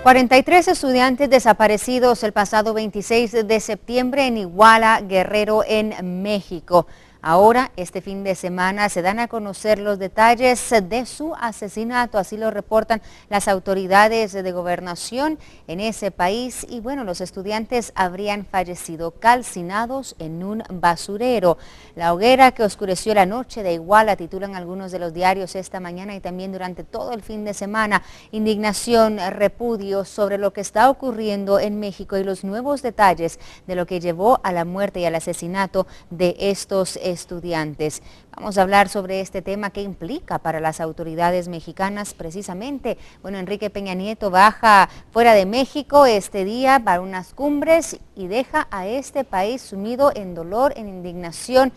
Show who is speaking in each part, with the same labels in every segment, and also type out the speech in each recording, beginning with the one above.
Speaker 1: 43 estudiantes desaparecidos el pasado 26 de septiembre en Iguala, Guerrero, en México. Ahora, este fin de semana, se dan a conocer los detalles de su asesinato, así lo reportan las autoridades de gobernación en ese país. Y bueno, los estudiantes habrían fallecido calcinados en un basurero. La hoguera que oscureció la noche de Iguala, titulan algunos de los diarios esta mañana y también durante todo el fin de semana. Indignación, repudio sobre lo que está ocurriendo en México y los nuevos detalles de lo que llevó a la muerte y al asesinato de estos estudiantes. Vamos a hablar sobre este tema, qué implica para las autoridades mexicanas precisamente. Bueno, Enrique Peña Nieto baja fuera de México este día para unas cumbres y deja a este país sumido en dolor, en indignación.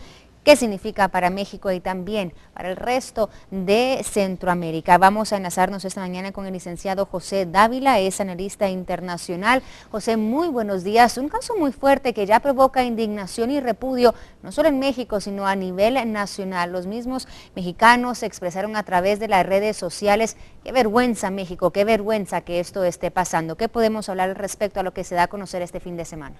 Speaker 1: ¿Qué significa para México y también para el resto de Centroamérica? Vamos a enlazarnos esta mañana con el licenciado José Dávila, es analista internacional. José, muy buenos días. Un caso muy fuerte que ya provoca indignación y repudio, no solo en México, sino a nivel nacional. Los mismos mexicanos se expresaron a través de las redes sociales. Qué vergüenza, México, qué vergüenza que esto esté pasando. ¿Qué podemos hablar respecto a lo que se da a conocer este fin de semana?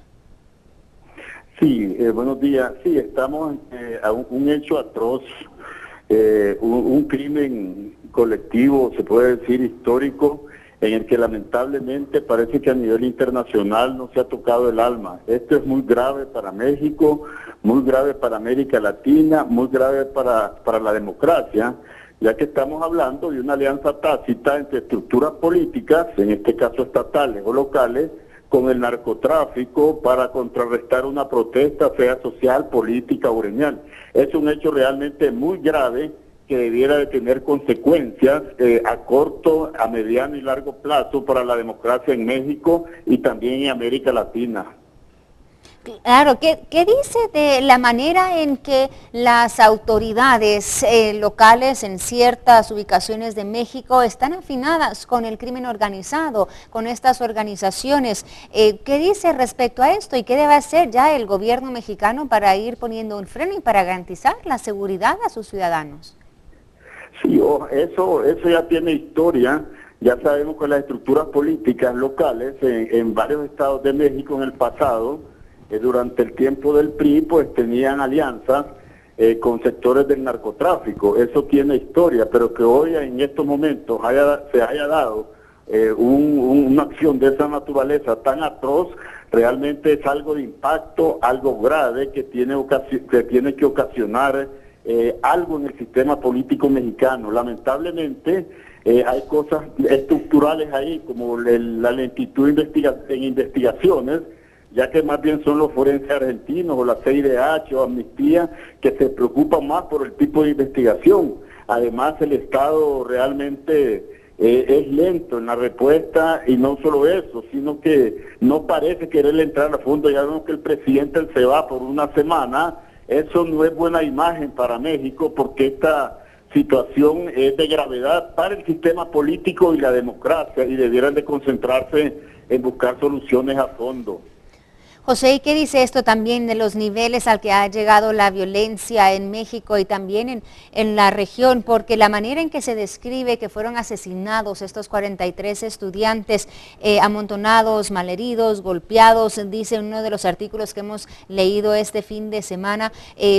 Speaker 2: Sí, buenos días. Sí, estamos a un hecho atroz, un crimen colectivo, se puede decir histórico, en el que lamentablemente parece que a nivel internacional no se ha tocado el alma. Esto es muy grave para México, muy grave para América Latina, muy grave para la democracia, ya que estamos hablando de una alianza tácita entre estructuras políticas, en este caso estatales o locales, con el narcotráfico para contrarrestar una protesta, sea social, política o gremial. Es un hecho realmente muy grave que debiera de tener consecuencias a corto, a mediano y largo plazo para la democracia en México y también en América Latina.
Speaker 1: Claro, ¿qué dice de la manera en que las autoridades locales en ciertas ubicaciones de México están afinadas con el crimen organizado, con estas organizaciones? ¿Qué dice respecto a esto y qué debe hacer ya el gobierno mexicano para ir poniendo un freno y para garantizar la seguridad a sus ciudadanos?
Speaker 2: Sí, eso ya tiene historia. Ya sabemos que las estructuras políticas locales en varios estados de México en el pasado, durante el tiempo del PRI, pues tenían alianzas con sectores del narcotráfico. Eso tiene historia, pero que hoy en estos momentos se haya dado una acción de esa naturaleza tan atroz, realmente es algo de impacto, algo grave que tiene que ocasionar algo en el sistema político mexicano. Lamentablemente hay cosas estructurales ahí, como la lentitud en investigaciones, ya que más bien son los forenses argentinos o la CIDH o Amnistía que se preocupan más por el tipo de investigación. Además, el Estado realmente es lento en la respuesta, y no solo eso, sino que no parece querer entrar a fondo. Ya vemos que el presidente se va por una semana. Eso no es buena imagen para México, porque esta situación es de gravedad para el sistema político y la democracia, y debieran de concentrarse en buscar soluciones a fondo.
Speaker 1: José, ¿y qué dice esto también de los niveles al que ha llegado la violencia en México y también en la región? Porque la manera en que se describe que fueron asesinados estos 43 estudiantes, amontonados, malheridos, golpeados, dice uno de los artículos que hemos leído este fin de semana,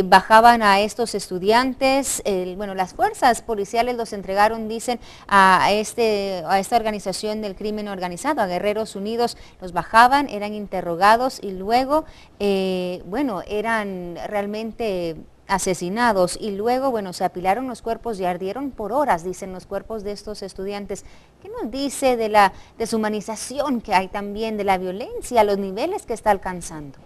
Speaker 1: bajaban a estos estudiantes, bueno, las fuerzas policiales los entregaron, dicen, a esta organización del crimen organizado, a Guerreros Unidos, los bajaban, eran interrogados y luego, bueno, eran realmente asesinados y luego, bueno, se apilaron los cuerpos y ardieron por horas, dicen los cuerpos de estos estudiantes. ¿Qué nos dice de la deshumanización que hay también, de la violencia, los niveles que está alcanzando?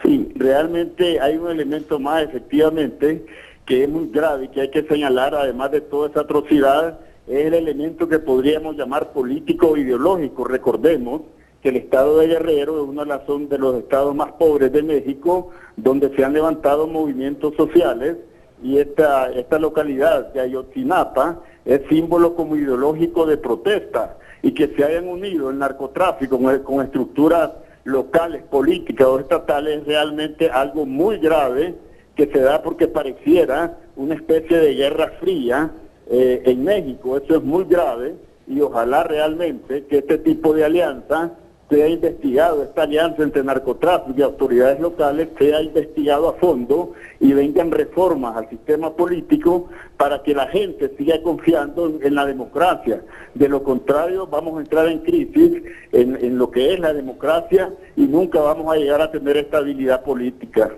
Speaker 2: Sí, realmente hay un elemento más, efectivamente, que es muy grave y que hay que señalar, además de toda esa atrocidad, es el elemento que podríamos llamar político o ideológico. Recordemos que el estado de Guerrero es uno de los estados más pobres de México, donde se han levantado movimientos sociales, y esta localidad de Ayotzinapa es símbolo como ideológico de protesta, y que se hayan unido el narcotráfico con estructuras locales, políticas o estatales, es realmente algo muy grave que se da porque pareciera una especie de guerra fría en México. Eso es muy grave. y ojalá realmente que este tipo de alianza sea investigado, esta alianza entre narcotráfico y autoridades locales sea investigado a fondo y vengan reformas al sistema político para que la gente siga confiando en la democracia. De lo contrario, vamos a entrar en crisis en lo que es la democracia y nunca vamos a llegar a tener estabilidad política.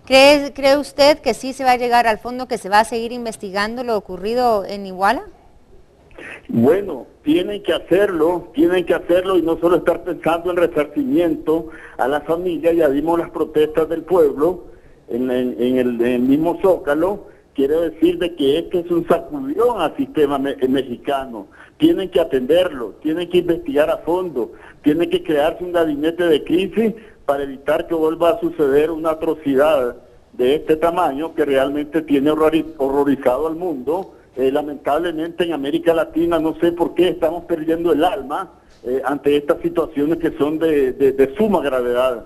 Speaker 1: ¿Cree usted que sí se va a llegar al fondo, que se va a seguir investigando lo ocurrido en Iguala?
Speaker 2: Bueno, tienen que hacerlo y no solo estar pensando en resarcimiento a la familia. Ya vimos las protestas del pueblo en el mismo Zócalo. Quiero decir de que este es un sacudón al sistema mexicano. Tienen que atenderlo, tienen que investigar a fondo, tiene que crearse un gabinete de crisis para evitar que vuelva a suceder una atrocidad de este tamaño que realmente tiene horrorizado al mundo. Lamentablemente en América Latina no sé por qué estamos perdiendo el alma ante estas situaciones que son de suma gravedad.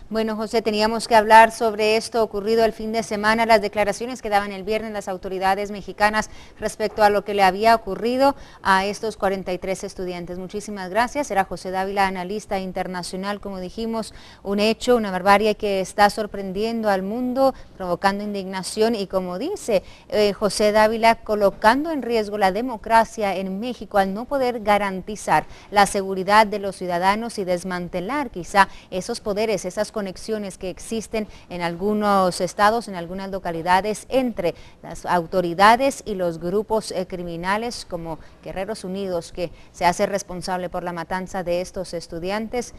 Speaker 1: Bueno, José, teníamos que hablar sobre esto ocurrido el fin de semana, las declaraciones que daban el viernes las autoridades mexicanas respecto a lo que le había ocurrido a estos 43 estudiantes. Muchísimas gracias. Era José Dávila, analista internacional, como dijimos, un hecho, una barbarie que está sorprendiendo al mundo, provocando indignación y, como dice José Dávila, colocando en riesgo la democracia en México al no poder garantizar la seguridad de los ciudadanos y desmantelar quizá esos poderes, esas conexiones que existen en algunos estados, en algunas localidades, entre las autoridades y los grupos criminales como Guerreros Unidos, que se hace responsable por la matanza de estos estudiantes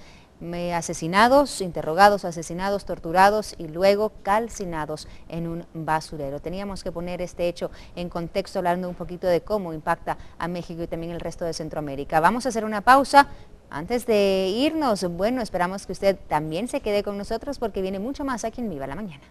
Speaker 1: asesinados, interrogados, asesinados, torturados y luego calcinados en un basurero. Teníamos que poner este hecho en contexto, hablando un poquito de cómo impacta a México y también el resto de Centroamérica. Vamos a hacer una pausa. Antes de irnos, bueno, esperamos que usted también se quede con nosotros porque viene mucho más aquí en Viva la Mañana.